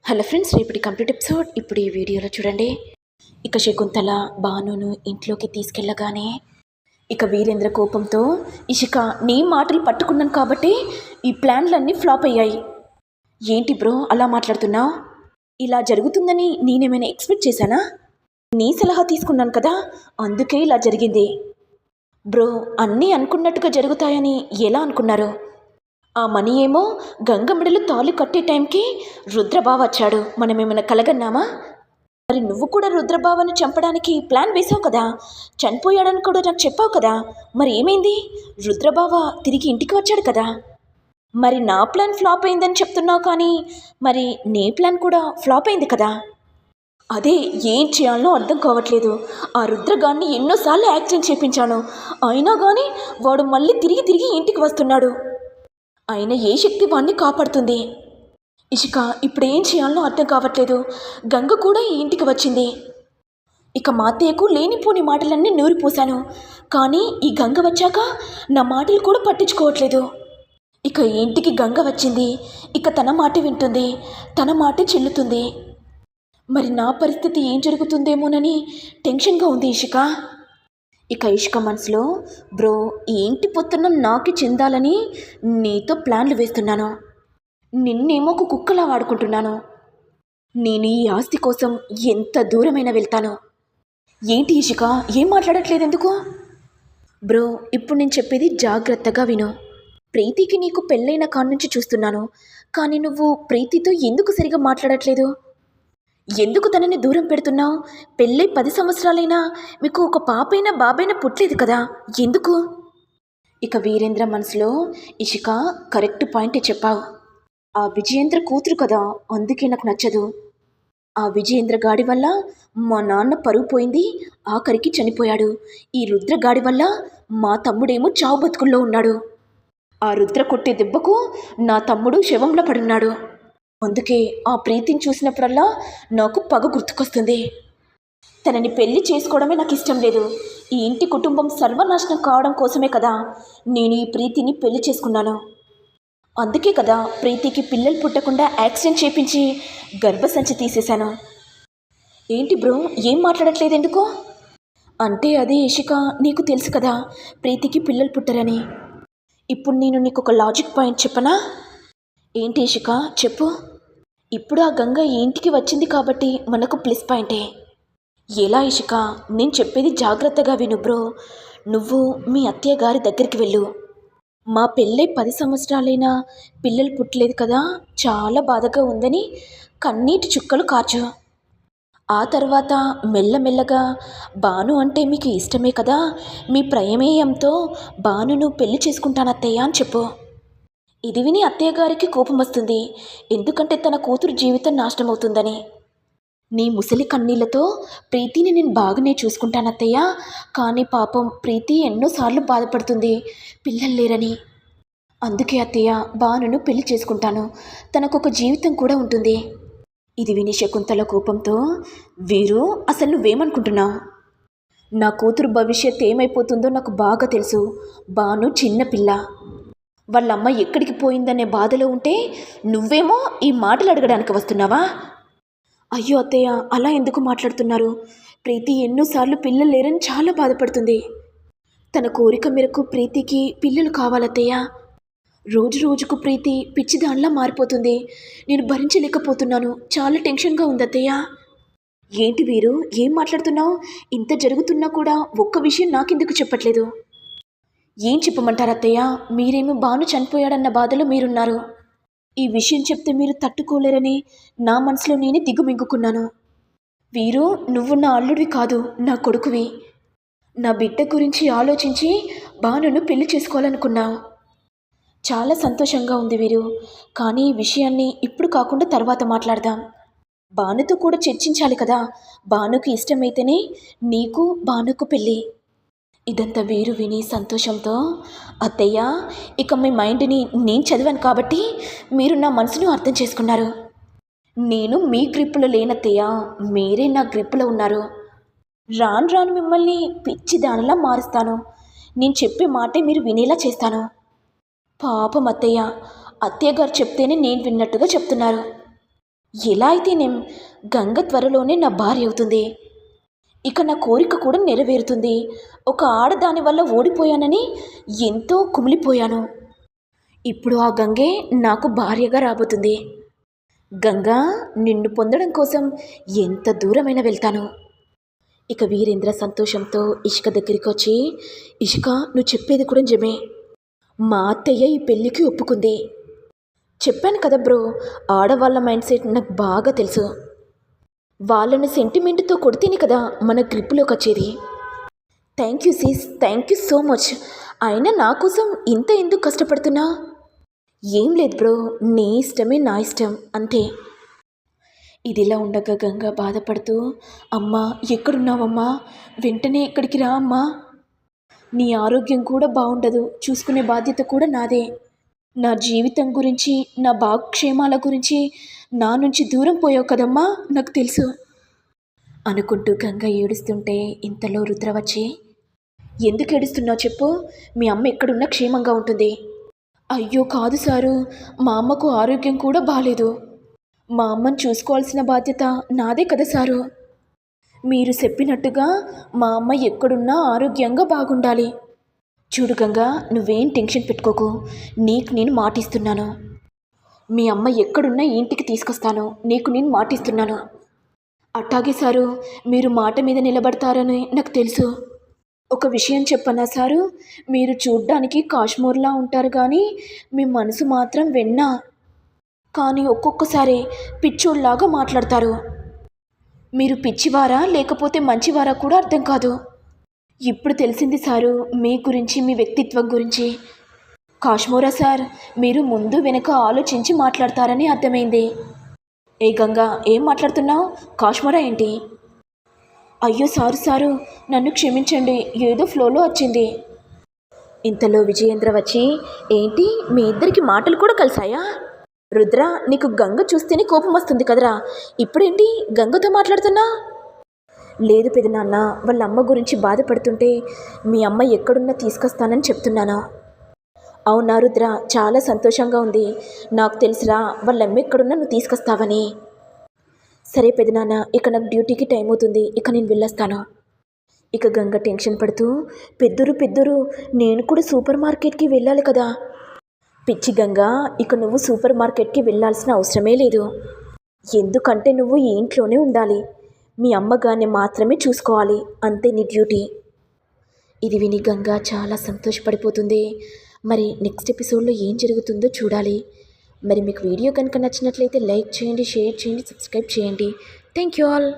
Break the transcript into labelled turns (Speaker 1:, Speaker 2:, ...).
Speaker 1: Hello friends, రేపటి complete episode ఇప్పుడు ఈ వీడియోలో చూడండి. ఇక శకుంతల భానును ఇంట్లోకి తీసుకెళ్ళగానే ఇక వీరేంద్ర కోపంతో, ఇషిక నీ మాటలు పట్టుకున్నాను కాబట్టి ఈ ప్లాన్లన్నీ ఫ్లాప్ అయ్యాయి. ఏంటి బ్రో అలా మాట్లాడుతున్నావు? ఇలా జరుగుతుందని నేనేమైనా ఎక్స్పెక్ట్ చేశానా? నీ సలహా తీసుకున్నాను కదా, అందుకే ఇలా జరిగింది. బ్రో అన్నీ అనుకున్నట్టుగా జరుగుతాయని ఎలా అనుకున్నారు? ఆ మనీ ఏమో గంగమ్మడిలో తాళి కట్టే టైంకి రుద్రబావ వచ్చాడు. మనమేమైనా కలగన్నామా? మరి నువ్వు కూడా రుద్రబావను చంపడానికి ప్లాన్ వేసావు కదా, చనిపోయాడని కూడా నాకు చెప్పావు కదా. మరి ఏమైంది? రుద్రబావ తిరిగి ఇంటికి వచ్చాడు కదా. మరి నా ప్లాన్ ఫ్లాప్ అయిందని చెప్తున్నావు, కానీ మరి నీ ప్లాన్ కూడా ఫ్లాప్ అయింది కదా. అదే ఏం చేయాలనో అర్థం కావట్లేదు. ఆ రుద్రగాన్ని ఎన్నోసార్లు యాక్సిడెంట్ చేయించాను, అయినా కానీ వాడు మళ్ళీ తిరిగి తిరిగి ఇంటికి వస్తున్నాడు. అయినా ఏ శక్తి వాణ్ణి కాపాడుతుంది? ఇషిక ఇప్పుడేం చేయాలనో అర్థం కావట్లేదు. గంగ కూడా ఈ ఇంటికి వచ్చింది. ఇక మా అత్తయ్యకు లేనిపోని మాటలన్నీ నూరిపోశాను, కానీ ఈ గంగ వచ్చాక నా మాటలు కూడా పట్టించుకోవట్లేదు. ఇక ఈ ఇంటికి గంగ వచ్చింది, ఇక తన మాట వింటుంది, తన మాట చెల్లుతుంది. మరి నా పరిస్థితి ఏం జరుగుతుందేమోనని టెన్షన్గా ఉంది ఇషిక. ఇక ఇషిక మనసులో, బ్రో ఈ ఇంటి పొత్తున్న నాకు చెందాలని నీతో ప్లాన్లు వేస్తున్నాను. నిన్నేమో ఒక కుక్కలా వాడుకుంటున్నాను. నేను ఈ ఆస్తి కోసం ఎంత దూరమైనా వెళ్తాను. ఏంటి ఇషిక ఏం మాట్లాడట్లేదు ఎందుకు? బ్రో ఇప్పుడు నేను చెప్పేది జాగ్రత్తగా విను. ప్రీతికి నీకు పెళ్ళైన కాన్నుంచి చూస్తున్నాను, కానీ నువ్వు ప్రీతితో ఎందుకు సరిగా మాట్లాడట్లేదు? ఎందుకు తనని దూరం పెడుతున్నావు? పెళ్ళై 10 సంవత్సరాలైనా మీకు ఒక పాపైనా బాబైనా పుట్టలేదు కదా, ఎందుకు? ఇక వీరేంద్ర మనసులో, ఇషిక కరెక్ట్ పాయింటే చెప్పావు. ఆ విజయేంద్ర కూతురు కదా, అందుకే నాకు నచ్చదు. ఆ విజయేంద్ర గాడి వల్ల మా నాన్న పరువు పోయింది, ఆఖరికి చనిపోయాడు. ఈ రుద్ర గాడి వల్ల మా తమ్ముడేమో చావు బతుకుల్లో ఉన్నాడు. ఆ రుద్ర కొట్టే దెబ్బకు నా తమ్ముడు శవంలో పడున్నాడు. అందుకే ఆ ప్రీతిని చూసినప్పుడల్లా నాకు పగ గుర్తుకొస్తుంది. తనని పెళ్లి చేసుకోవడమే నాకు ఇష్టం లేదు. ఈ ఇంటి కుటుంబం సర్వనాశనం కావడం కోసమే కదా నేను ఈ ప్రీతిని పెళ్లి చేసుకున్నాను. అందుకే కదా ప్రీతికి పిల్లలు పుట్టకుండా యాక్సిడెంట్ చేయించి గర్భసంచి తీసేశాను. ఏంటి బ్రో ఏం మాట్లాడట్లేదు ఎందుకో? అంటే అదే ఇషిక, నీకు తెలుసు కదా ప్రీతికి పిల్లలు పుట్టరని. ఇప్పుడు నేను నీకు ఒక లాజిక్ పాయింట్ చెప్పనా? ఏంటి ఇషిక చెప్పు. ఇప్పుడు ఆ గంగ ఈ ఇంటికి వచ్చింది కాబట్టి మనకు ప్లస్ పాయింటే. ఎలా ఇషిక? నేను చెప్పేది జాగ్రత్తగా విను బ్రో. నువ్వు మీ అత్తయ్య గారి దగ్గరికి వెళ్ళు. మా పెళ్ళై 10 సంవత్సరాలైనా పిల్లలు పుట్టలేదు కదా, చాలా బాధగా ఉందని కన్నీటి చుక్కలు కార్చు. ఆ తర్వాత మెల్లమెల్లగా భాను అంటే మీకు ఇష్టమే కదా, మీ ప్రమేయంతో భానును పెళ్లి చేసుకుంటానత్తయ్య అని చెప్పు. ఇది విని అత్తయ్య గారికి కోపం వస్తుంది, ఎందుకంటే తన కూతురు జీవితం నాశనం అవుతుందని. నీ ముసలి కన్నీళ్లతో ప్రీతిని నేను బాగానే చూసుకుంటానత్తయ్య, కానీ పాపం ప్రీతి ఎన్నోసార్లు బాధపడుతుంది పిల్లలు లేరని. అందుకే అత్తయ్య భానును పెళ్లి చేసుకుంటాను, తనకొక జీవితం కూడా ఉంటుంది. ఇది విని శకుంతల కోపంతో, వీరు అసలు నువ్వేమనుకుంటున్నావు? నా కూతురు భవిష్యత్ ఏమైపోతుందో నాకు బాగా తెలుసు. భాను చిన్నపిల్ల, వాళ్ళమ్మ ఎక్కడికి పోయిందనే బాధలో ఉంటే నువ్వేమో ఈ మాటలు అడగడానికి వస్తున్నావా? అయ్యో అత్తయ్య అలా ఎందుకు మాట్లాడుతున్నారు? ప్రీతి ఎన్నోసార్లు పిల్లలు లేరని చాలా బాధపడుతుంది. తన కోరిక మేరకు ప్రీతికి పిల్లలు కావాలత్తయ్య. రోజు రోజుకు ప్రీతి పిచ్చిదానిలా మారిపోతుంది. నేను భరించలేకపోతున్నాను, చాలా టెన్షన్గా ఉందత్తయ్య. ఏంటి వీరు ఏం మాట్లాడుతున్నావు? ఇంత జరుగుతున్నా కూడా ఒక్క విషయం నాకెందుకు చెప్పట్లేదు? ఏం చెప్పమంటారు అత్తయ్య? మీరేమో భాను చనిపోయాడన్న బాధలో మీరున్నారు. ఈ విషయం చెప్తే మీరు తట్టుకోలేరని నా మనసులో నేనే దిగుమింగుకున్నాను. వీరు నువ్వు నా అల్లుడివి కాదు, నా కొడుకువి. నా బిడ్డ గురించి ఆలోచించి భానును పెళ్లి చేసుకోవాలనుకున్నావు. చాలా సంతోషంగా ఉంది వీరు, కానీ ఈ విషయాన్ని ఇప్పుడు కాకుండా తర్వాత మాట్లాడదాం. భానుతో కూడా చర్చించాలి కదా, భానుకు ఇష్టమైతేనే నీకు భానుకు పెళ్ళి. ఇదంతా వీరు విని సంతోషంతో, అత్తయ్య ఇక మీ మైండ్ని నేను చదివాను కాబట్టి మీరు నా మనసును అర్థం చేసుకున్నారు. నేను మీ గ్రిప్పులో లేనత్తయ్య, మీరే నా గ్రిప్పులో ఉన్నారు. రాను రాను మిమ్మల్ని పిచ్చి దానిలా మారుస్తాను. నేను చెప్పే మాటే మీరు వినేలా చేస్తాను. పాపం అత్తయ్య, అత్తయ్య గారు చెప్తేనే నేను విన్నట్టుగా చెప్తున్నారు. ఎలా అయితేనేం గంగ త్వరలోనే నా భార్య అవుతుంది. ఇక నా కోరిక కూడా నెరవేరుతుంది. ఒక ఆడదాని వల్ల ఓడిపోయానని ఎంతో కుమిలిపోయాను. ఇప్పుడు ఆ గంగే నాకు భార్యగా రాబోతుంది. గంగా, నిన్ను పొందడం కోసం ఎంత దూరమైనా వెళ్తాను. ఇక వీరేంద్ర సంతోషంతో ఇష్క దగ్గరికి వచ్చి, ఇష్క, నువ్వు చెప్పేది కూడా నిజమే. మా అత్తయ్య ఈ పెళ్ళికి ఒప్పుకుంది. చెప్పాను కదా బ్రో, ఆడవాళ్ళ మైండ్ సెట్ నాకు బాగా తెలుసు. వాళ్ళని సెంటిమెంట్తో కొడితేనే కదా మన గ్రిప్లోకి వచ్చేది. థ్యాంక్ యూ సీస్, థ్యాంక్ యూ సో మచ్. అయినా నా కోసం ఇంత ఎందుకు కష్టపడుతున్నా? ఏం లేదు బ్రో, నీ ఇష్టమే నా ఇష్టం అంతే. ఇదిలా ఉండగా గంగా బాధపడుతూ, అమ్మా ఎక్కడున్నావమ్మా, వెంటనే ఇక్కడికి రా అమ్మా. నీ ఆరోగ్యం కూడా బాగుండదు, చూసుకునే బాధ్యత కూడా నాదే. నా జీవితం గురించి, నా భాగక్షేమాల గురించి నా నుంచి దూరం పోయావు కదమ్మా, నాకు తెలుసు అనుకుంటూ గంగ ఏడుస్తుంటే ఇంతలో రుద్ర వచ్చి, ఎందుకు ఏడుస్తున్నావు చెప్పు, మీ అమ్మ ఎక్కడున్నా క్షేమంగా ఉంటుంది. అయ్యో కాదు సారు, మా అమ్మకు ఆరోగ్యం కూడా బాలేదు. మా అమ్మను చూసుకోవాల్సిన బాధ్యత నాదే కదా సారు. మీరు చెప్పినట్టుగా మా అమ్మ ఎక్కడున్నా ఆరోగ్యంగా బాగుండాలి. చూడు గంగా, నువ్వేం టెన్షన్ పెట్టుకోకు, నీకు నేను మాటిస్తున్నాను. మీ అమ్మ ఎక్కడున్నా ఇంటికి తీసుకొస్తాను, నీకు నేను మాటిస్తున్నాను. అట్టాగే సారు, మీరు మాట మీద నిలబడతారని నాకు తెలుసు. ఒక విషయం చెప్పనా సారు, మీరు చూడ్డానికి కాశ్మీర్లా ఉంటారు కానీ మీ మనసు మాత్రం వెన్నా. కానీ ఒక్కొక్కసారి పిచ్చోళ్ళలాగా మాట్లాడతారు. మీరు పిచ్చివారా లేకపోతే మంచివారా కూడా అర్థం కాదు. ఇప్పుడు తెలిసింది సారు మీ గురించి, మీ వ్యక్తిత్వం గురించి. కాశ్మీరా సార్, మీరు ముందు వెనక ఆలోచించి మాట్లాడతారని అర్థమైంది. ఏ గంగా, ఏం మాట్లాడుతున్నావు? కాశ్మీరా ఏంటి? అయ్యో సారు, నన్ను క్షమించండి, ఏదో ఫ్లోలో వచ్చింది. ఇంతలో విజయేంద్ర వచ్చి, ఏంటి మీ ఇద్దరికి మాటలు కూడా కలిసాయా? రుద్ర, నీకు గంగ చూస్తేనే కోపం వస్తుంది కదరా, ఇప్పుడేంటి గంగతో మాట్లాడుతున్నా? లేదు పెదనాన్న, వాళ్ళ అమ్మ గురించి బాధపడుతుంటే మీ అమ్మ ఎక్కడున్నా తీసుకొస్తానని చెప్తున్నాను. అవునా రుద్ర, చాలా సంతోషంగా ఉంది. నాకు తెలుసురా వాళ్ళ అమ్మ ఎక్కడున్నా నువ్వు తీసుకొస్తావని. సరే పెదనాన్న, ఇక నాకు డ్యూటీకి టైం అవుతుంది, ఇక నేను వెళ్ళొస్తాను. ఇక గంగ టెన్షన్ పడుతూ, పెద్దరు, నేను కూడా సూపర్ మార్కెట్కి వెళ్ళాలి కదా. పిచ్చి గంగా, ఇక నువ్వు సూపర్ మార్కెట్కి వెళ్ళాల్సిన అవసరమే లేదు. ఎందుకంటే నువ్వు ఈ ఇంట్లోనే ఉండాలి, మీ అమ్మగారిని మాత్రమే చూసుకోవాలి, అంతే నీ డ్యూటీ. ఇది విని గంగ చాలా సంతోషపడిపోతుంది. మరి నెక్స్ట్ ఎపిసోడ్లో ఏం జరుగుతుందో చూడాలి. మరి మీకు వీడియో కనుక నచ్చినట్లయితే లైక్ చేయండి, షేర్ చేయండి, సబ్స్క్రైబ్ చేయండి. Thank you all.